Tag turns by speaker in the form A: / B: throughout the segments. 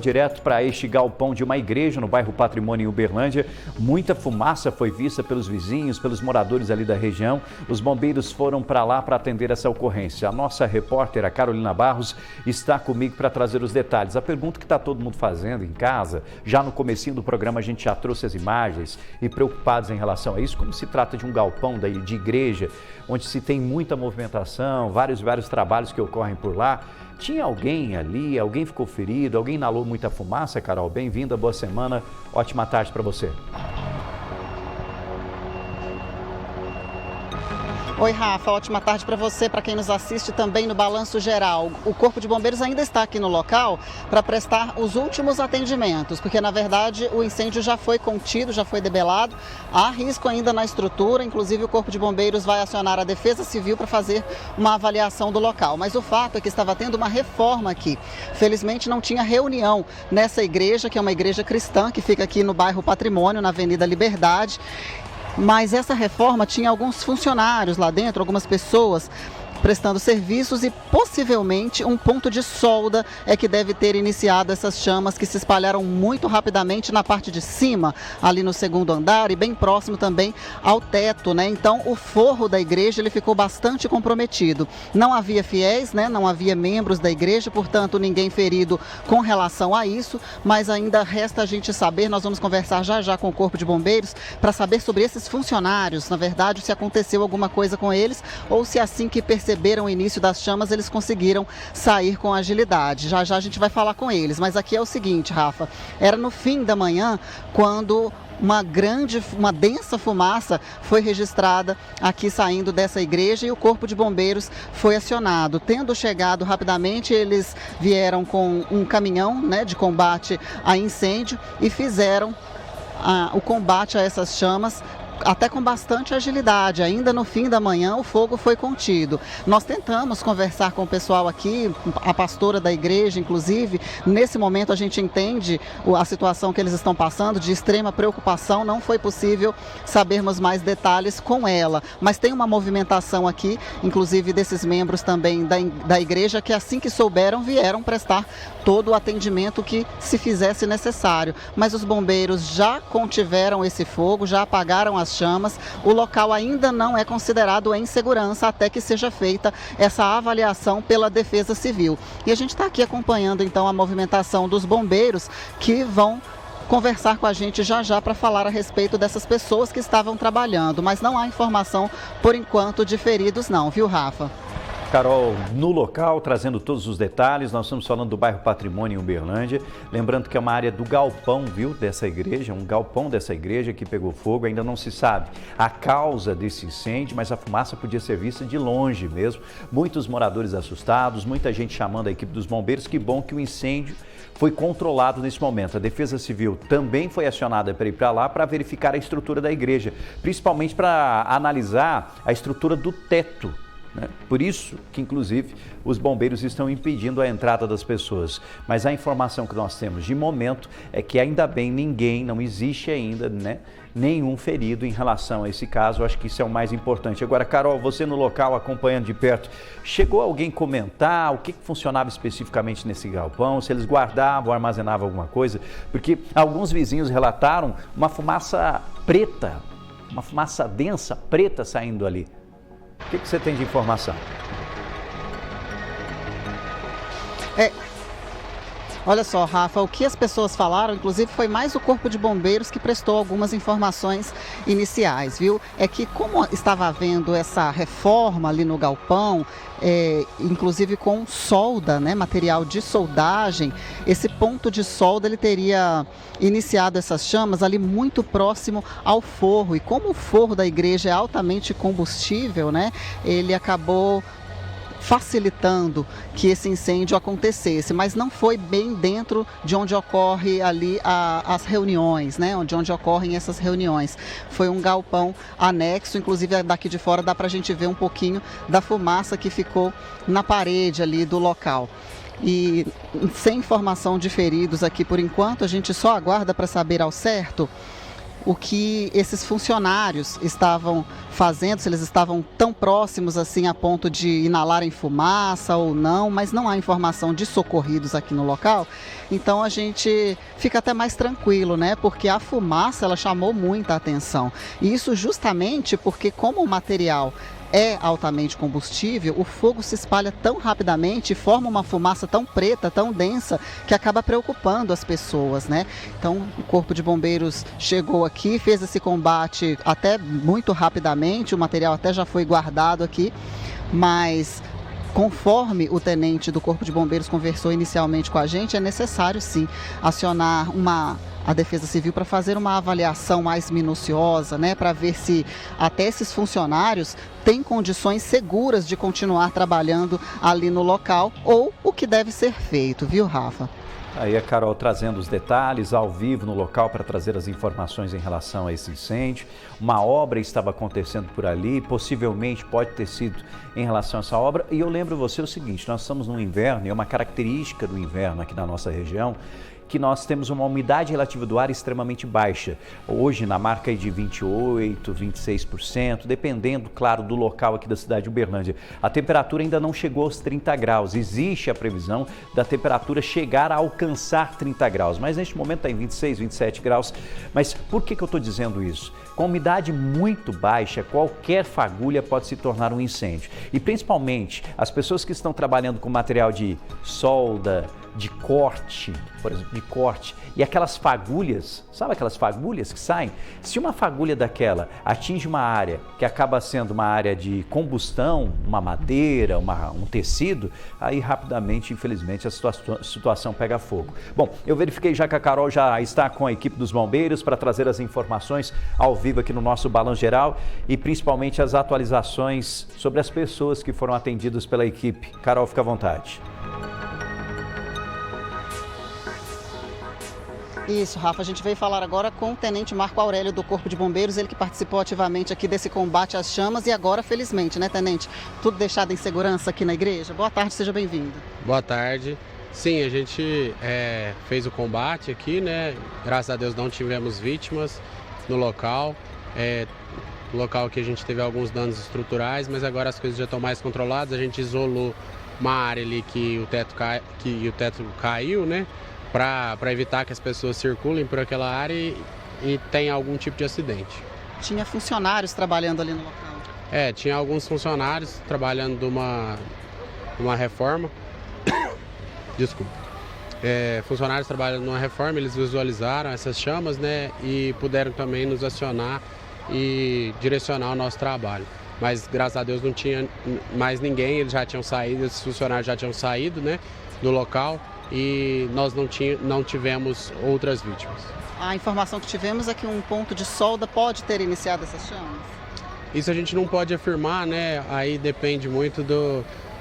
A: Direto para este galpão de uma igreja no bairro Patrimônio em Uberlândia. Muita fumaça foi vista pelos vizinhos, pelos moradores ali da região. Os bombeiros foram para lá para atender essa ocorrência. A nossa repórter, a Carolina Barros, está comigo para trazer os detalhes. A pergunta que está todo mundo fazendo em casa, já no comecinho do programa a gente já trouxe as imagens e preocupados em relação a isso, como se trata de um galpão de igreja, onde se tem muita movimentação, vários trabalhos que ocorrem por lá. Tinha alguém ali, alguém ficou ferido, alguém inalou muita fumaça? Carol, bem-vinda, boa semana, ótima tarde para você.
B: Oi, Rafa, ótima tarde para você, para quem nos assiste também no Balanço Geral. O Corpo de Bombeiros ainda está aqui no local para prestar os últimos atendimentos, porque na verdade o incêndio já foi contido, já foi debelado. Há risco ainda na estrutura, inclusive o Corpo de Bombeiros vai acionar a Defesa Civil para fazer uma avaliação do local. Mas o fato é que estava tendo uma reforma aqui. Felizmente não tinha reunião nessa igreja, que é uma igreja cristã, que fica aqui no bairro Patrimônio, na Avenida Liberdade. Mas essa reforma tinha alguns funcionários lá dentro, algumas pessoas prestando serviços e possivelmente um ponto de solda é que deve ter iniciado essas chamas que se espalharam muito rapidamente na parte de cima, ali no segundo andar e bem próximo também ao teto, né? Então o forro da igreja ele ficou bastante comprometido. Não havia fiéis, né? Não havia membros da igreja, portanto ninguém ferido com relação a isso, mas ainda resta a gente saber, nós vamos conversar já com o Corpo de Bombeiros para saber sobre esses funcionários, na verdade, se aconteceu alguma coisa com eles ou se assim que perceberam o início das chamas, eles conseguiram sair com agilidade. Já a gente vai falar com eles, mas aqui é o seguinte, Rafa, era no fim da manhã quando uma densa fumaça foi registrada aqui saindo dessa igreja e o Corpo de Bombeiros foi acionado. Tendo chegado rapidamente, eles vieram com um caminhão, né, de combate a incêndio e fizeram o combate a essas chamas até com bastante agilidade. Ainda no fim da manhã o fogo foi contido. Nós tentamos conversar com o pessoal aqui, a pastora da igreja inclusive. Nesse momento a gente entende a situação que eles estão passando, de extrema preocupação. Não foi possível sabermos mais detalhes com ela, mas tem uma movimentação aqui, inclusive desses membros também da igreja, que assim que souberam vieram prestar todo o atendimento que se fizesse necessário. Mas os bombeiros já contiveram esse fogo, já apagaram as chamas. O local ainda não é considerado em segurança até que seja feita essa avaliação pela Defesa Civil. E a gente está aqui acompanhando então a movimentação dos bombeiros que vão conversar com a gente já para falar a respeito dessas pessoas que estavam trabalhando, mas não há informação por enquanto de feridos não, viu, Rafa?
A: Carol, no local, trazendo todos os detalhes, nós estamos falando do bairro Patrimônio em Uberlândia, lembrando que é uma área do galpão, viu, dessa igreja, um galpão dessa igreja que pegou fogo, ainda não se sabe a causa desse incêndio, mas a fumaça podia ser vista de longe mesmo, muitos moradores assustados, muita gente chamando a equipe dos bombeiros. Que bom que o incêndio foi controlado nesse momento. A Defesa Civil também foi acionada para ir para lá para verificar a estrutura da igreja, principalmente para analisar a estrutura do teto. Por isso que, inclusive, os bombeiros estão impedindo a entrada das pessoas. Mas a informação que nós temos de momento é que ainda bem não existe ainda, né, nenhum ferido em relação a esse caso. Eu acho que isso é o mais importante. Agora, Carol, você no local acompanhando de perto, chegou alguém comentar o que funcionava especificamente nesse galpão? Se eles guardavam, armazenavam alguma coisa? Porque alguns vizinhos relataram uma fumaça preta, uma fumaça densa, preta saindo ali. O que você tem de informação?
B: Olha só, Rafa, o que as pessoas falaram, inclusive, foi mais o Corpo de Bombeiros que prestou algumas informações iniciais, viu? É que como estava havendo essa reforma ali no galpão, inclusive com solda, né, material de soldagem, esse ponto de solda ele teria iniciado essas chamas ali muito próximo ao forro. E como o forro da igreja é altamente combustível, né, ele acabou facilitando que esse incêndio acontecesse, mas não foi bem dentro de onde ocorre ali as reuniões, né? Onde ocorrem essas reuniões. Foi um galpão anexo, inclusive daqui de fora dá para a gente ver um pouquinho da fumaça que ficou na parede ali do local. E sem informação de feridos aqui por enquanto, a gente só aguarda para saber ao certo o que esses funcionários estavam fazendo, se eles estavam tão próximos assim a ponto de inalarem fumaça ou não, mas não há informação de socorridos aqui no local. Então a gente fica até mais tranquilo, né? Porque a fumaça ela chamou muita atenção. E isso justamente porque como o material é altamente combustível, o fogo se espalha tão rapidamente e forma uma fumaça tão preta, tão densa, que acaba preocupando as pessoas, né? Então, o Corpo de Bombeiros chegou aqui, fez esse combate até muito rapidamente, o material até já foi guardado aqui, mas conforme o tenente do Corpo de Bombeiros conversou inicialmente com a gente, é necessário sim acionar a Defesa Civil para fazer uma avaliação mais minuciosa, né, para ver se até esses funcionários têm condições seguras de continuar trabalhando ali no local ou o que deve ser feito, viu, Rafa?
A: Aí a Carol trazendo os detalhes ao vivo no local para trazer as informações em relação a esse incêndio. Uma obra estava acontecendo por ali, possivelmente pode ter sido em relação a essa obra. E eu lembro você o seguinte, nós estamos no inverno e é uma característica do inverno aqui na nossa região que nós temos uma umidade relativa do ar extremamente baixa. Hoje na marca de 28%, 26%, dependendo, claro, do local aqui da cidade de Uberlândia. A temperatura ainda não chegou aos 30 graus. Existe a previsão da temperatura chegar a alcançar 30 graus, mas neste momento está em 26, 27 graus. Mas por que eu estou dizendo isso? Com umidade muito baixa, qualquer fagulha pode se tornar um incêndio. E principalmente as pessoas que estão trabalhando com material de solda, de corte, por exemplo, de corte, e aquelas fagulhas, sabe aquelas fagulhas que saem? Se uma fagulha daquela atinge uma área que acaba sendo uma área de combustão, uma madeira, um tecido, aí rapidamente, infelizmente, a situação pega fogo. Bom, eu verifiquei já que a Carol já está com a equipe dos bombeiros para trazer as informações ao vivo aqui no nosso Balanço Geral e principalmente as atualizações sobre as pessoas que foram atendidas pela equipe. Carol, fica à vontade.
B: Isso, Rafa, a gente veio falar agora com o Tenente Marco Aurélio do Corpo de Bombeiros, ele que participou ativamente aqui desse combate às chamas e agora, felizmente, né, Tenente, tudo deixado em segurança aqui na igreja. Boa tarde, seja bem-vindo.
C: Boa tarde. Sim, a gente fez o combate aqui, né, graças a Deus não tivemos vítimas no local. No local que a gente teve alguns danos estruturais, mas agora as coisas já estão mais controladas, a gente isolou uma área ali que o teto caiu, né, para evitar que as pessoas circulem por aquela área e tenha algum tipo de acidente.
B: Tinha funcionários trabalhando ali no local?
C: Tinha alguns funcionários trabalhando numa reforma. Desculpa. Funcionários trabalhando numa reforma, eles visualizaram essas chamas, né, e puderam também nos acionar e direcionar o nosso trabalho. Mas graças a Deus não tinha mais ninguém, eles já tinham saído, esses funcionários já tinham saído, né, do local. E nós não tivemos outras vítimas.
B: A informação que tivemos é que um ponto de solda pode ter iniciado essas chamas?
C: Isso a gente não pode afirmar, né? Aí depende muito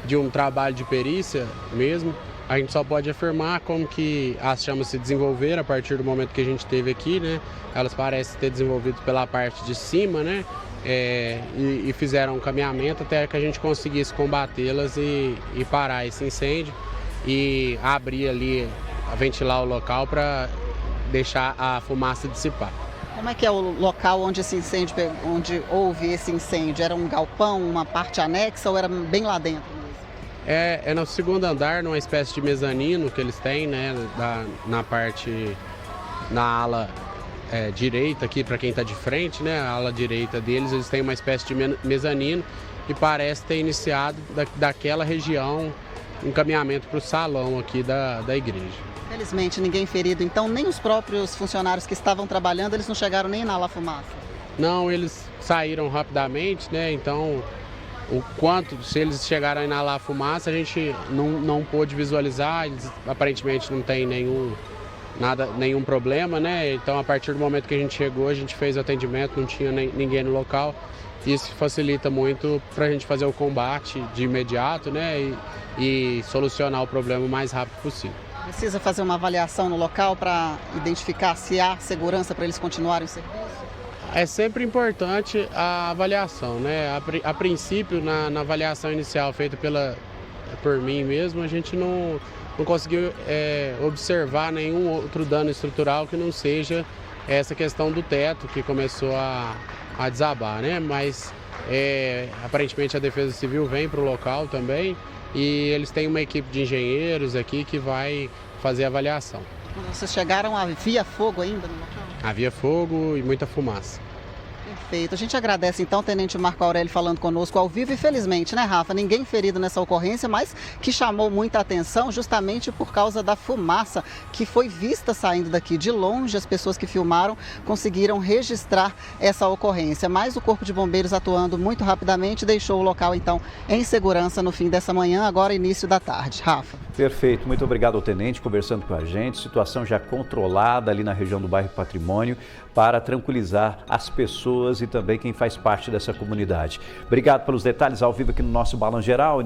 C: de um trabalho de perícia mesmo. A gente só pode afirmar como que as chamas se desenvolveram a partir do momento que a gente teve aqui, né? Elas parecem ter desenvolvido pela parte de cima, né? E fizeram um caminhamento até que a gente conseguisse combatê-las e parar esse incêndio. E abrir ali, ventilar o local para deixar a fumaça dissipar.
B: Como é que é o local onde onde houve esse incêndio? Era um galpão, uma parte anexa ou era bem lá dentro mesmo?
C: É no segundo andar, numa espécie de mezanino que eles têm, né, na ala direita aqui, para quem está de frente, né, a ala direita deles, eles têm uma espécie de mezanino e parece ter iniciado daquela região encaminhamento para o salão aqui da igreja.
B: Felizmente ninguém ferido, então nem os próprios funcionários que estavam trabalhando, eles não chegaram nem a inalar fumaça?
C: Não, eles saíram rapidamente, né, então se eles chegaram a inalar fumaça, a gente não pôde visualizar, eles aparentemente não tem nenhum problema, né, então a partir do momento que a gente chegou, a gente fez o atendimento, não tinha ninguém no local. Isso facilita muito para a gente fazer o combate de imediato, né, e solucionar o problema o mais rápido possível.
B: Precisa fazer uma avaliação no local para identificar se há segurança para eles continuarem o serviço?
C: É sempre importante a avaliação, né? A princípio, na avaliação inicial feita por mim mesmo, a gente não conseguiu observar nenhum outro dano estrutural que não seja é essa questão do teto que começou a desabar, né? Mas aparentemente a Defesa Civil vem para o local também e eles têm uma equipe de engenheiros aqui que vai fazer a avaliação.
B: Quando vocês chegaram, havia fogo ainda no local?
C: Havia fogo e muita fumaça.
B: Perfeito. A gente agradece então o Tenente Marco Aurélio falando conosco ao vivo e felizmente, né, Rafa? Ninguém ferido nessa ocorrência, mas que chamou muita atenção justamente por causa da fumaça que foi vista saindo daqui de longe. As pessoas que filmaram conseguiram registrar essa ocorrência, mas o Corpo de Bombeiros atuando muito rapidamente deixou o local então em segurança no fim dessa manhã, agora início da tarde. Rafa.
A: Perfeito, muito obrigado ao Tenente conversando com a gente. Situação já controlada ali na região do bairro Patrimônio para tranquilizar as pessoas e também quem faz parte dessa comunidade. Obrigado pelos detalhes ao vivo aqui no nosso Balanço Geral.